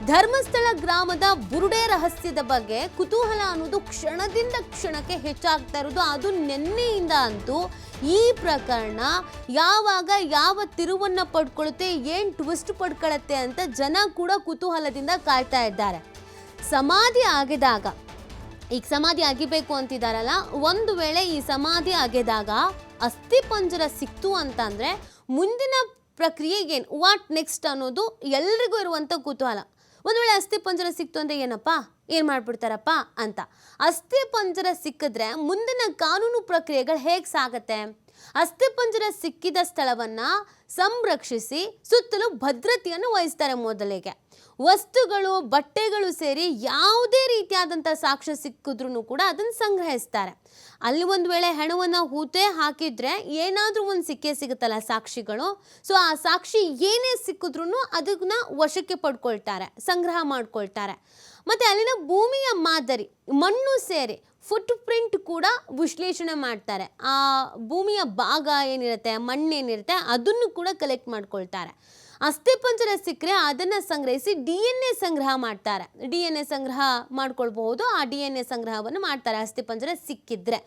ಧರ್ಮಸ್ಥಳ ಗ್ರಾಮದ ಬುರುಡೆ ರಹಸ್ಯದ ಬಗ್ಗೆ ಕುತೂಹಲ ಅನ್ನೋದು ಕ್ಷಣದಿಂದ ಕ್ಷಣಕ್ಕೆ ಹೆಚ್ಚಾಗ್ತಾ ಇರೋದು. ಅದು ನಿನ್ನೆಯಿಂದ ಅಂತೂ ಈ ಪ್ರಕರಣ ಯಾವಾಗ ಯಾವ ತಿರುವನ್ನ ಪಡ್ಕೊಳ್ಳುತ್ತೆ, ಏನ್ ಟ್ವಿಸ್ಟ್ ಪಡ್ಕೊಳ್ಳುತ್ತೆ ಅಂತ ಜನ ಕೂಡ ಕುತೂಹಲದಿಂದ ಕಾಯ್ತಾ ಇದ್ದಾರೆ. ಸಮಾಧಿ ಆಗಿದಾಗ, ಈಗ ಸಮಾಧಿ ಅಗಿಬೇಕು ಅಂತಿದಾರಲ್ಲ, ಒಂದು ವೇಳೆ ಈ ಸಮಾಧಿ ಅಗೆದಾಗ ಅಸ್ಥಿ ಪಂಜರ ಸಿಕ್ತು ಅಂತಂದ್ರೆ ಮುಂದಿನ ಪ್ರಕ್ರಿಯೆ ಏನು, ವಾಟ್ ನೆಕ್ಸ್ಟ್ ಅನ್ನೋದು ಎಲ್ರಿಗೂ ಇರುವಂಥ ಕುತೂಹಲ. ಒಂದು ವೇಳೆ ಅಸ್ಥಿ ಪಂಜರ ಸಿಕ್ತು ಅಂದರೆ ಏನಪ್ಪ, ಏನು ಮಾಡಿಬಿಡ್ತಾರಪ್ಪ ಅಂತ. ಅಸ್ಥಿ ಪಂಜರ ಸಿಕ್ಕಿದ್ರೆ ಮುಂದಿನ ಕಾನೂನು ಪ್ರಕ್ರಿಯೆಗಳು ಹೇಗೆ ಸಾಗತ್ತೆ? ಅಸ್ಥಿ ಪಂಜರ ಸಿಕ್ಕಿದ ಸ್ಥಳವನ್ನು ಸಂರಕ್ಷಿಸಿ ಸುತ್ತಲೂ ಭದ್ರತೆಯನ್ನು ವಹಿಸ್ತಾರೆ. ಮೊದಲಿಗೆ ವಸ್ತುಗಳು, ಬಟ್ಟೆಗಳು ಸೇರಿ ಯಾವುದೇ ರೀತಿಯಾದಂಥ ಸಾಕ್ಷ್ಯ ಸಿಕ್ಕಿದ್ರೂ ಕೂಡ ಅದನ್ನು ಸಂಗ್ರಹಿಸ್ತಾರೆ. ಅಲ್ಲಿ ಒಂದು ವೇಳೆ ಹೆಣವನ್ನು ಹೂತೆ ಹಾಕಿದ್ರೆ ಏನಾದರೂ ಒಂದು ಸಿಕ್ಕೇ ಸಿಗುತ್ತಲ್ಲ ಸಾಕ್ಷಿಗಳು. ಸೊ ಆ ಸಾಕ್ಷಿ ಏನೇ ಸಿಕ್ಕಿದ್ರೂ ಅದನ್ನ ವಶಕ್ಕೆ ಪಡ್ಕೊಳ್ತಾರೆ, ಸಂಗ್ರಹ ಮಾಡ್ಕೊಳ್ತಾರೆ. ಮತ್ತು ಅಲ್ಲಿನ ಭೂಮಿಯ ಮಾದರಿ, ಮಣ್ಣು ಸೇರಿ ಫುಟ್ ಪ್ರಿಂಟ್ ಕೂಡ ವಿಶ್ಲೇಷಣೆ ಮಾಡ್ತಾರೆ. ಆ ಭೂಮಿಯ ಭಾಗ ಏನಿರುತ್ತೆ, ಮಣ್ಣೇನಿರುತ್ತೆ ಅದನ್ನು ಕೂಡ ಕಲೆಕ್ಟ್ ಮಾಡ್ಕೊಳ್ತಾರೆ. ಅಸ್ಥಿ ಪಂಜರ ಸಿಕ್ಕರೆ ಅದನ್ನು ಸಂಗ್ರಹಿಸಿ DNA ಸಂಗ್ರಹ ಮಾಡ್ತಾರೆ. DNA ಸಂಗ್ರಹ ಮಾಡ್ಕೊಳ್ಬಹುದು. ಆ DNA ಸಂಗ್ರಹವನ್ನು ಮಾಡ್ತಾರೆ ಅಸ್ಥಿ ಪಂಜರ ಸಿಕ್ಕಿದ್ರೆ.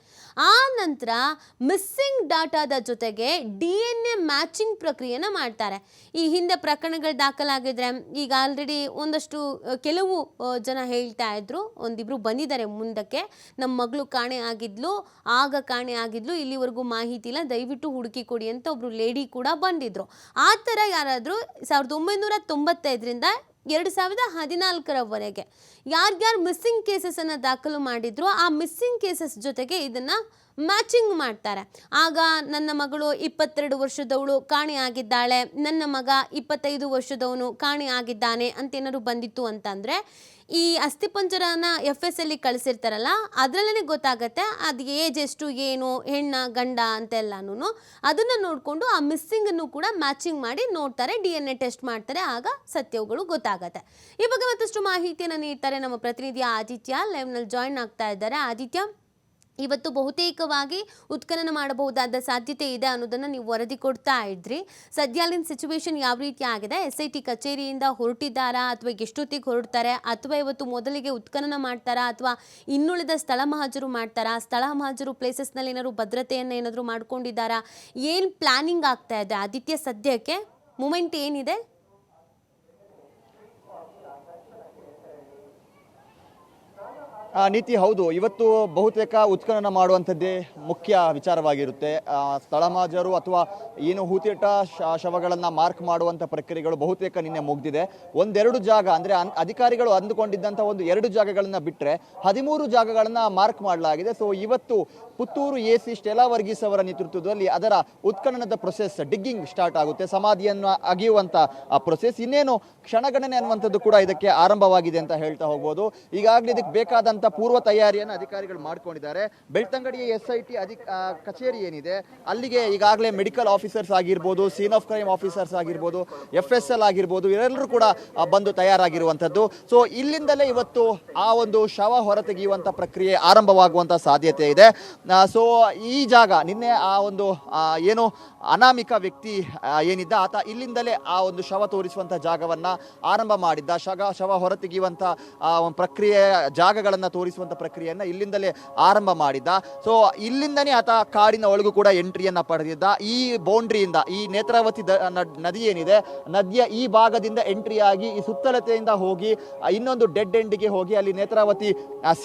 ಆ ನಂತರ ಮಿಸ್ಸಿಂಗ್ ಡಾಟಾದ ಜೊತೆಗೆ DNA ಮ್ಯಾಚಿಂಗ್ ಪ್ರಕ್ರಿಯೆನ ಮಾಡ್ತಾರೆ. ಈ ಹಿಂದೆ ಪ್ರಕರಣಗಳು ದಾಖಲಾಗಿದ್ರೆ, ಈಗ ಆಲ್ರೆಡಿ ಒಂದಷ್ಟು ಕೆಲವು ಜನ ಹೇಳ್ತಾ ಇದ್ರು, ಒಂದಿಬ್ರು ಬಂದಿದ್ದಾರೆ ಮುಂದಕ್ಕೆ, ನಮ್ಮ ಮಗಳು ಕಾಣೆ ಆಗಿದ್ಲು, ಆಗ ಕಾಣೆ ಆಗಿದ್ಲು, ಇಲ್ಲಿವರೆಗೂ ಮಾಹಿತಿ ಇಲ್ಲ, ದಯವಿಟ್ಟು ಹುಡುಕಿ ಕೊಡಿ ಅಂತ ಒಬ್ರು ಲೇಡಿ ಕೂಡ ಬಂದಿದ್ರು. ಆ ಥರ ಯಾರಾದರೂ 1995ರಿಂದ 2014ರವರೆಗೆ ಯಾರ್ಯಾರು ಮಿಸ್ಸಿಂಗ್ ಕೇಸಸನ್ನು ದಾಖಲು ಮಾಡಿದ್ರು, ಆ ಮಿಸ್ಸಿಂಗ್ ಕೇಸಸ್ ಜೊತೆಗೆ ಇದನ್ನು ಮ್ಯಾಚಿಂಗ್ ಮಾಡ್ತಾರೆ. ಆಗ ನನ್ನ ಮಗಳು 22 ವರ್ಷದವಳು ಕಾಣೆ ಆಗಿದ್ದಾಳೆ, ನನ್ನ ಮಗ 25 ವರ್ಷದವನು ಕಾಣೆ ಆಗಿದ್ದಾನೆ ಅಂತೇನಾದ್ರು ಬಂದಿತ್ತು ಅಂತಂದರೆ ಈ ಅಸ್ಥಿಪಂಜರನ FS ಕಳಿಸಿರ್ತಾರಲ್ಲ, ಅದರಲ್ಲೇ ಗೊತ್ತಾಗತ್ತೆ ಅದು ಏಜ್ ಎಷ್ಟು, ಏನು, ಹೆಣ್ಣ ಗಂಡ ಅಂತೆಲ್ಲನೂ. ಅದನ್ನು ನೋಡಿಕೊಂಡು ಆ ಮಿಸ್ಸಿಂಗನ್ನು ಕೂಡ ಮ್ಯಾಚಿಂಗ್ ಮಾಡಿ ನೋಡ್ತಾರೆ, DNA ಟೆಸ್ಟ್ ಮಾಡ್ತಾರೆ. ಆಗ ಸತ್ಯಗಳು ಗೊತ್ತಾಗತ್ತೆ. ಈ ಬಗ್ಗೆ ಮತ್ತಷ್ಟು ಮಾಹಿತಿಯನ್ನು ನೀಡ್ತಾರೆ ನಮ್ಮ ಪ್ರತಿನಿಧಿ ಆದಿತ್ಯ. ಲೈವ್ನಲ್ಲಿ ಜಾಯಿನ್ ಆಗ್ತಾ ಇದ್ದಾರೆ. ಆದಿತ್ಯ, ಇವತ್ತು ಬಹುತೇಕವಾಗಿ ಉತ್ಖನನ ಮಾಡಬಹುದಾದ ಸಾಧ್ಯತೆ ಇದೆ ಅನ್ನೋದನ್ನು ನೀವು ವರದಿ ಕೊಡ್ತಾ ಇದ್ರಿ. ಸದ್ಯ ಅಲ್ಲಿನ ಸಿಚುವೇಶನ್ ಯಾವ ರೀತಿ ಆಗಿದೆ? SIT ಕಚೇರಿಯಿಂದ ಹೊರಟಿದ್ದಾರಾ, ಅಥವಾ ಎಷ್ಟೊತ್ತಿಗೆ ಹೊರಡ್ತಾರೆ, ಅಥವಾ ಇವತ್ತು ಮೊದಲಿಗೆ ಉತ್ಖನನ ಮಾಡ್ತಾರಾ, ಅಥವಾ ಇನ್ನುಳಿದ ಸ್ಥಳ ಮಹಜರು ಮಾಡ್ತಾರಾ? ಸ್ಥಳ ಮಹಜರು ಪ್ಲೇಸಸ್ನಲ್ಲಿ ಏನಾದ್ರು ಭದ್ರತೆಯನ್ನು ಏನಾದರೂ ಮಾಡ್ಕೊಂಡಿದ್ದಾರಾ? ಏನು ಪ್ಲಾನಿಂಗ್ ಆಗ್ತಾ ಇದೆ ಆದಿತ್ಯ? ಸದ್ಯಕ್ಕೆ ಮೂಮೆಂಟ್ ಏನಿದೆ? ನೀತಿ ಹೌದು, ಇವತ್ತು ಬಹುತೇಕ ಉತ್ಖನನ ಮಾಡುವಂಥದ್ದೇ ಮುಖ್ಯ ವಿಚಾರವಾಗಿರುತ್ತೆ. ಸ್ಥಳ ಮಹಜರು ಅಥವಾ ಏನು ಹೂತಿಟ್ಟ ಶವಗಳನ್ನು ಮಾರ್ಕ್ ಮಾಡುವಂಥ ಪ್ರಕ್ರಿಯೆಗಳು ಬಹುತೇಕ ನಿನ್ನೆ ಮುಗಿದಿದೆ. ಒಂದೆರಡು ಜಾಗ ಅಂದರೆ ಅಧಿಕಾರಿಗಳು ಅಂದುಕೊಂಡಿದ್ದಂಥ ಒಂದು 2 ಜಾಗಗಳನ್ನು ಬಿಟ್ಟರೆ 13 ಜಾಗಗಳನ್ನು ಮಾರ್ಕ್ ಮಾಡಲಾಗಿದೆ. ಸೊ ಇವತ್ತು ಪುತ್ತೂರು AC ಸ್ಟೆಲಾ ವರ್ಗೀಸ್ ಅವರ ನೇತೃತ್ವದಲ್ಲಿ ಅದರ ಉತ್ಖನನದ ಪ್ರೊಸೆಸ್, ಡಿಗ್ಗಿಂಗ್ ಸ್ಟಾರ್ಟ್ ಆಗುತ್ತೆ. ಸಮಾಧಿಯನ್ನು ಅಗೆಯುವಂಥ ಪ್ರೊಸೆಸ್ ಇನ್ನೇನು ಕ್ಷಣಗಣನೆ ಅನ್ನುವಂಥದ್ದು ಕೂಡ ಇದಕ್ಕೆ ಆರಂಭವಾಗಿದೆ ಅಂತ ಹೇಳ್ತಾ ಹೋಗ್ಬೋದು. ಈಗಾಗಲೇ ಇದಕ್ಕೆ ಬೇಕಾದಂಥ ಪೂರ್ವ ತಯಾರಿಯನ್ನು ಅಧಿಕಾರಿಗಳು ಮಾಡ್ಕೊಂಡಿದ್ದಾರೆ. ಬೆಳ್ತಂಗಡಿಯ SIT ಕಚೇರಿ ಏನಿದೆ ಅಲ್ಲಿಗೆ ಈಗಾಗಲೇ ಮೆಡಿಕಲ್ ಆಫೀಸರ್ಸ್ ಆಗಿರ್ಬೋದು, ಸೀನ್ ಆಫ್ ಕ್ರೈಮ್ ಆಫೀಸರ್ಸ್ ಆಗಿರ್ಬೋದು, FSL ಆಗಿರ್ಬೋದು, ಇವರೆಲ್ಲರೂ ಕೂಡ ಬಂದು ತಯಾರಾಗಿರುವಂಥದ್ದು. ಸೊ ಇಲ್ಲಿಂದಲೇ ಇವತ್ತು ಆ ಒಂದು ಶವ ಹೊರತೆಗೆಯುವಂಥ ಪ್ರಕ್ರಿಯೆ ಆರಂಭವಾಗುವಂಥ ಸಾಧ್ಯತೆ ಇದೆ. ಸೊ ಈ ಜಾಗ ನಿನ್ನೆ ಆ ಒಂದು ಏನು ಅನಾಮಿಕ ವ್ಯಕ್ತಿ ಏನಿದ್ದ ಆತ ಇಲ್ಲಿಂದಲೇ ಆ ಒಂದು ಶವ ತೋರಿಸುವಂಥ ಜಾಗವನ್ನು ಆರಂಭ ಮಾಡಿದ್ದ. ಶವ ಹೊರತೆಗೆಯುವಂಥ ಪ್ರಕ್ರಿಯೆ, ಜಾಗಗಳನ್ನು ತೋರಿಸುವಂಥ ಪ್ರಕ್ರಿಯೆಯನ್ನು ಇಲ್ಲಿಂದಲೇ ಆರಂಭ ಮಾಡಿದ್ದ. ಸೊ ಇಲ್ಲಿಂದನೇ ಆತ ಕಾಡಿನ ಒಳಗೂ ಕೂಡ ಎಂಟ್ರಿಯನ್ನು ಪಡೆದಿದ್ದ. ಈ ಬೌಂಡ್ರಿಯಿಂದ, ಈ ನೇತ್ರಾವತಿ ನದಿ ಏನಿದೆ, ನದಿಯ ಈ ಭಾಗದಿಂದ ಎಂಟ್ರಿಯಾಗಿ ಈ ಸುತ್ತಳತೆಯಿಂದ ಹೋಗಿ ಇನ್ನೊಂದು ಡೆಡ್ ಎಂಡಿಗೆ ಹೋಗಿ ಅಲ್ಲಿ ನೇತ್ರಾವತಿ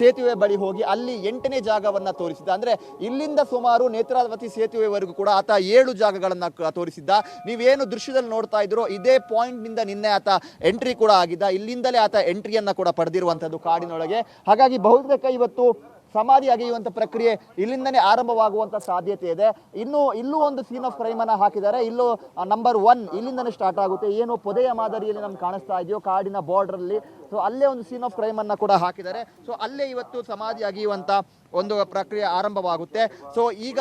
ಸೇತುವೆ ಬಳಿ ಹೋಗಿ ಅಲ್ಲಿ 8ನೇ ಜಾಗವನ್ನು ತೋರಿಸಿದ್ದ. ಅಂದರೆ ಇಲ್ಲಿಂದ ಸುಮಾರು ನೇತ್ರಾವತಿ ಸೇತುವೆವರೆಗೂ ಕೂಡ ಆತ 7 ಜಾಗಗಳನ್ನು ತೋರಿಸಿದ್ದ. ನೀವೇನು ದೃಶ್ಯದಲ್ಲಿ ನೋಡ್ತಾ ಇದ್ರೋ ಇದೇ ಪಾಯಿಂಟ್ನಿಂದ ನಿನ್ನೆ ಆತ ಎಂಟ್ರಿ ಕೂಡ ಆಗಿದ್ದ. ಇಲ್ಲಿಂದಲೇ ಆತ ಎಂಟ್ರಿಯನ್ನು ಕೂಡ ಪಡೆದಿರುವಂಥದ್ದು ಕಾಡಿನೊಳಗೆ. ಹಾಗಾಗಿ ಬಹುತೇಕ ಇವತ್ತು ಸಮಾಧಿ ಅಗೆಯುವಂಥ ಪ್ರಕ್ರಿಯೆ ಇಲ್ಲಿಂದನೇ ಆರಂಭವಾಗುವಂಥ ಸಾಧ್ಯತೆ ಇದೆ. ಇಲ್ಲೂ ಒಂದು ಸೀನ್ ಆಫ್ ಕ್ರೈಮ್ ಅನ್ನು ಹಾಕಿದ್ದಾರೆ. ಇಲ್ಲೂ ನಂಬರ್ 1 ಇಲ್ಲಿಂದನೇ ಸ್ಟಾರ್ಟ್ ಆಗುತ್ತೆ. ಏನು ಪೊದೆಯ ಮಾದರಿಯಲ್ಲಿ ನಮ್ಗೆ ಕಾಣಿಸ್ತಾ ಇದೆಯೋ ಕಾಡಿನ ಬಾರ್ಡ್ರಲ್ಲಿ, ಸೊ ಅಲ್ಲೇ ಒಂದು ಸೀನ್ ಆಫ್ ಕ್ರೈಮ್ ಅನ್ನು ಕೂಡ ಹಾಕಿದ್ದಾರೆ. ಸೊ ಅಲ್ಲೇ ಇವತ್ತು ಸಮಾಧಿ ಅಗೆಯುವಂಥ ಒಂದು ಪ್ರಕ್ರಿಯೆ ಆರಂಭವಾಗುತ್ತೆ. ಸೊ ಈಗ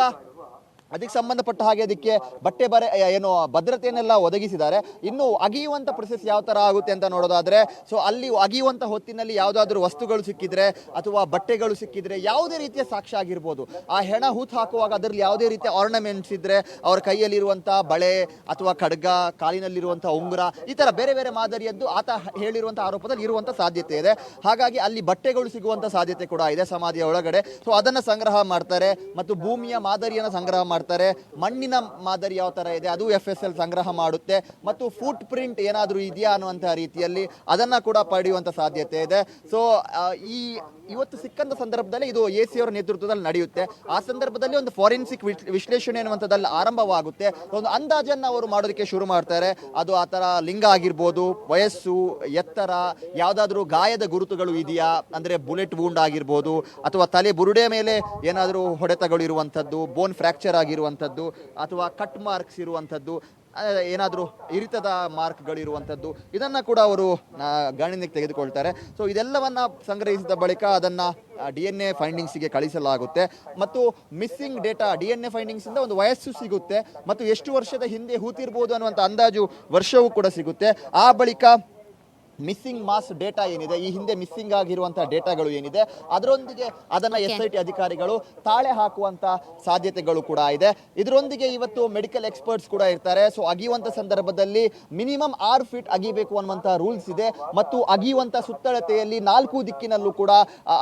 ಅದಕ್ಕೆ ಸಂಬಂಧಪಟ್ಟ ಹಾಗೆ ಅದಕ್ಕೆ ಬಟ್ಟೆ ಬರೆ ಏನು ಭದ್ರತೆಯನ್ನೆಲ್ಲ ಒದಗಿಸಿದ್ದಾರೆ. ಇನ್ನು ಅಗಿಯುವಂಥ ಪ್ರೊಸೆಸ್ ಯಾವ ಥರ ಆಗುತ್ತೆ ಅಂತ ನೋಡೋದಾದರೆ, ಸೊ ಅಲ್ಲಿ ಅಗಿಯುವಂಥ ಹೊತ್ತಿನಲ್ಲಿ ಯಾವುದಾದ್ರೂ ವಸ್ತುಗಳು ಸಿಕ್ಕಿದ್ರೆ ಅಥವಾ ಬಟ್ಟೆಗಳು ಸಿಕ್ಕಿದ್ರೆ, ಯಾವುದೇ ರೀತಿಯ ಸಾಕ್ಷ್ಯ ಆಗಿರ್ಬೋದು, ಆ ಹೆಣ ಹೂತು ಹಾಕುವಾಗ ಅದರಲ್ಲಿ ಯಾವುದೇ ರೀತಿಯ ಆರ್ನಮೆಂಟ್ಸ್ ಇದ್ದರೆ, ಅವರ ಕೈಯಲ್ಲಿರುವಂಥ ಬಳೆ ಅಥವಾ ಖಡ್ಗ, ಕಾಲಿನಲ್ಲಿರುವಂಥ ಉಂಗುರ, ಈ ಥರ ಬೇರೆ ಬೇರೆ ಮಾದರಿಯದ್ದು ಆತ ಹೇಳಿರುವಂಥ ಆರೋಪದಲ್ಲಿ ಇರುವಂಥ ಸಾಧ್ಯತೆ ಇದೆ. ಹಾಗಾಗಿ ಅಲ್ಲಿ ಬಟ್ಟೆಗಳು ಸಿಗುವಂಥ ಸಾಧ್ಯತೆ ಕೂಡ ಇದೆ ಸಮಾಧಿಯ ಒಳಗಡೆ. ಸೊ ಅದನ್ನು ಸಂಗ್ರಹ ಮಾಡ್ತಾರೆ ಮತ್ತು ಭೂಮಿಯ ಮಾದರಿಯನ್ನು ಸಂಗ್ರಹ ಮಾಡ್ತಾರೆ. ಮಣ್ಣಿನ ಮಾದರಿ ಯಾವ ತರ ಇದೆ ಅದು FSL ಸಂಗ್ರಹ ಮಾಡುತ್ತೆ ಮತ್ತು ಫುಟ್ ಪ್ರಿಂಟ್ ಏನಾದರೂ ಇದೆಯಾ ಅನ್ನುವಂತಹ ರೀತಿಯಲ್ಲಿ ಅದನ್ನ ಕೂಡ ಪಡೆಯುವಂತ ಸಾಧ್ಯತೆ ಇದೆ. ಸೊ ಇವತ್ತು ಸಿಕ್ಕಂತ ಸಂದರ್ಭದಲ್ಲಿ ಇದು AC ಅವರ ನೇತೃತ್ವದಲ್ಲಿ ನಡೆಯುತ್ತೆ. ಆ ಸಂದರ್ಭದಲ್ಲಿ ಒಂದು ಫಾರೆನ್ಸಿಕ್ ವಿಶ್ಲೇಷಣೆ ಅನ್ನುವಂಥದ್ದಲ್ಲಿ ಆರಂಭವಾಗುತ್ತೆ. ಒಂದು ಅಂದಾಜನ್ನು ಅವರು ಮಾಡೋದಕ್ಕೆ ಶುರು ಮಾಡ್ತಾರೆ. ಅದು ಆ ಥರ ಲಿಂಗ ಆಗಿರ್ಬೋದು, ವಯಸ್ಸು, ಎತ್ತರ, ಯಾವುದಾದ್ರೂ ಗಾಯದ ಗುರುತುಗಳು ಇದೆಯಾ, ಅಂದರೆ ಬುಲೆಟ್ ವೂಂಡ್ ಆಗಿರ್ಬೋದು ಅಥವಾ ತಲೆ ಬುರುಡೆ ಮೇಲೆ ಏನಾದರೂ ಹೊಡೆತಗಳು ಇರುವಂಥದ್ದು, ಬೋನ್ ಫ್ರ್ಯಾಕ್ಚರ್ ಆಗಿರುವಂಥದ್ದು ಅಥವಾ ಕಟ್ ಮಾರ್ಕ್ಸ್ ಇರುವಂಥದ್ದು, ಏನಾದರೂ ಇರಿತದ ಮಾರ್ಕ್ಗಳಿರುವಂಥದ್ದು, ಇದನ್ನು ಕೂಡ ಅವರು ಗಣನೆಗೆ ತೆಗೆದುಕೊಳ್ತಾರೆ. ಸೊ ಇದೆಲ್ಲವನ್ನು ಸಂಗ್ರಹಿಸಿದ ಬಳಿಕ ಅದನ್ನು DNA ಫೈಂಡಿಂಗ್ಸಿಗೆ ಕಳಿಸಲಾಗುತ್ತೆ ಮತ್ತು ಮಿಸ್ಸಿಂಗ್ ಡೇಟಾ DNA ಫೈಂಡಿಂಗ್ಸಿಂದ ಒಂದು ವಯಸ್ಸು ಸಿಗುತ್ತೆ ಮತ್ತು ಎಷ್ಟು ವರ್ಷದ ಹಿಂದೆ ಹೂತಿರ್ಬೋದು ಅನ್ನುವಂಥ ಅಂದಾಜು ವರ್ಷವೂ ಕೂಡ ಸಿಗುತ್ತೆ. ಆ ಬಳಿಕ ಮಿಸ್ಸಿಂಗ್ ಮಾಸ್ ಡೇಟಾ ಏನಿದೆ, ಈ ಹಿಂದೆ ಮಿಸ್ಸಿಂಗ್ ಆಗಿರುವಂಥ ಡೇಟಾಗಳು ಏನಿದೆ, ಅದರೊಂದಿಗೆ ಅದನ್ನು SIT ಅಧಿಕಾರಿಗಳು ತಾಳೆ ಹಾಕುವಂಥ ಸಾಧ್ಯತೆಗಳು ಕೂಡ ಇದೆ. ಇದರೊಂದಿಗೆ ಇವತ್ತು ಮೆಡಿಕಲ್ ಎಕ್ಸ್ಪರ್ಟ್ಸ್ ಕೂಡ ಇರ್ತಾರೆ. ಸೊ ಅಗಿಯುವಂಥ ಸಂದರ್ಭದಲ್ಲಿ ಮಿನಿಮಮ್ 6 ಫೀಟ್ ಅಗಿಬೇಕು ಅನ್ನುವಂಥ ರೂಲ್ಸ್ ಇದೆ ಮತ್ತು ಅಗಿಯುವಂಥ ಸುತ್ತಳತೆಯಲ್ಲಿ 4 ದಿಕ್ಕಿನಲ್ಲೂ ಕೂಡ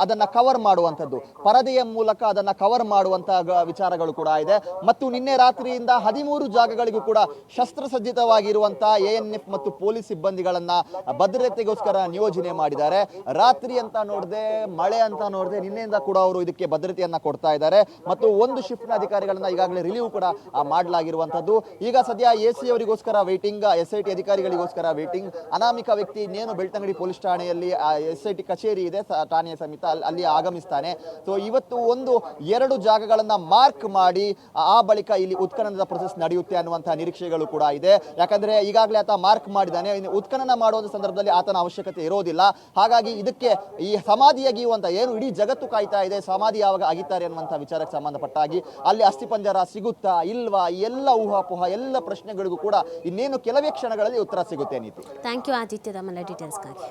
ಅದನ್ನು ಕವರ್ ಮಾಡುವಂಥದ್ದು, ಪರದೆಯ ಮೂಲಕ ಅದನ್ನು ಕವರ್ ಮಾಡುವಂಥ ವಿಚಾರಗಳು ಕೂಡ ಇದೆ. ಮತ್ತು ನಿನ್ನೆ ರಾತ್ರಿಯಿಂದ 13 ಜಾಗಗಳಿಗೂ ಕೂಡ ಶಸ್ತ್ರಸಜ್ಜಿತವಾಗಿರುವಂಥ ANF ಮತ್ತು ಪೊಲೀಸ್ ಸಿಬ್ಬಂದಿಗಳನ್ನು ಭದ್ರತೆಗೋಸ್ಕರ ನಿಯೋಜನೆ ಮಾಡಿದ್ದಾರೆ. ರಾತ್ರಿ ಅಂತ ನೋಡದೆ, ಮಳೆ ಅಂತ ನೋಡದೆ ನಿನ್ನೆಯಿಂದ ಕೂಡ ಅವರು ಇದಕ್ಕೆ ಭದ್ರತೆಯನ್ನ ಕೊಡ್ತಾ ಇದ್ದಾರೆ ಮತ್ತು ಒಂದು ಶಿಫ್ಟ್ನ ಅಧಿಕಾರಿಗಳನ್ನ ಈಗಾಗಲೇ ರಿಲೀವ್ ಕೂಡ ಮಾಡಲಾಗಿರುವಂಥದ್ದು. ಈಗ ಸದ್ಯ AC ಅವರಿಗೋಸ್ಕರ ವೇಟಿಂಗ್, SIT ಅಧಿಕಾರಿಗಳಿಗೋಸ್ಕರ ವೇಟಿಂಗ್. ಅನಾಮಿಕ ವ್ಯಕ್ತಿ ಇನ್ನೇನು ಬೆಳ್ತಂಗಡಿ ಪೊಲೀಸ್ ಠಾಣೆಯಲ್ಲಿ SIT ಕಚೇರಿ ಇದೆ ಠಾಣೆಯ ಸಮಿತ, ಅಲ್ಲಿ ಆಗಮಿಸ್ತಾನೆ. ಸೊ ಇವತ್ತು 1-2 ಜಾಗಗಳನ್ನ ಮಾರ್ಕ್ ಮಾಡಿ ಆ ಬಳಿಕ ಇಲ್ಲಿ ಉತ್ಖನನದ ಪ್ರೊಸೆಸ್ ನಡೆಯುತ್ತೆ ಅನ್ನುವಂಥ ನಿರೀಕ್ಷೆಗಳು ಕೂಡ ಇದೆ. ಯಾಕಂದ್ರೆ ಈಗಾಗಲೇ ಆತ ಮಾರ್ಕ್ ಮಾಡಿದ್ದಾನೆ, ಇನ್ನು ಉತ್ಖನನ ಮಾಡುವಂಥ ಸಂದರ್ಭದಲ್ಲಿ ಆತನ ಅವಶ್ಯಕತೆ ಇರೋದಿಲ್ಲ. ಹಾಗಾಗಿ ಇದಕ್ಕೆ ಈ ಸಮಾಧಿ ಅಗಿಯುವಂತ ಏನು ಇಡೀ ಜಗತ್ತು ಕಾಯ್ತಾ ಇದೆ, ಸಮಾಧಿ ಯಾವಾಗ ಅಗಿತಾರೆ ಅನ್ನುವಂಥ ವಿಚಾರಕ್ಕೆ ಸಂಬಂಧಪಟ್ಟಾಗಿ ಅಲ್ಲಿ ಅಸ್ಥಿಪಂಜರ ಸಿಗುತ್ತಾ ಇಲ್ವಾ, ಎಲ್ಲ ಊಹಾಪೋಹ, ಎಲ್ಲ ಪ್ರಶ್ನೆಗಳಿಗೂ ಕೂಡ ಇನ್ನೇನು ಕೆಲವೇ ಕ್ಷಣಗಳಲ್ಲಿ ಉತ್ತರ ಸಿಗುತ್ತೆ. ನೀತಿ, ಥ್ಯಾಂಕ್ ಯು ಆದಿತ್ಯ, ತಮ್ಮ ಡೀಟೇಲ್ಸ್ಗಾಗಿ.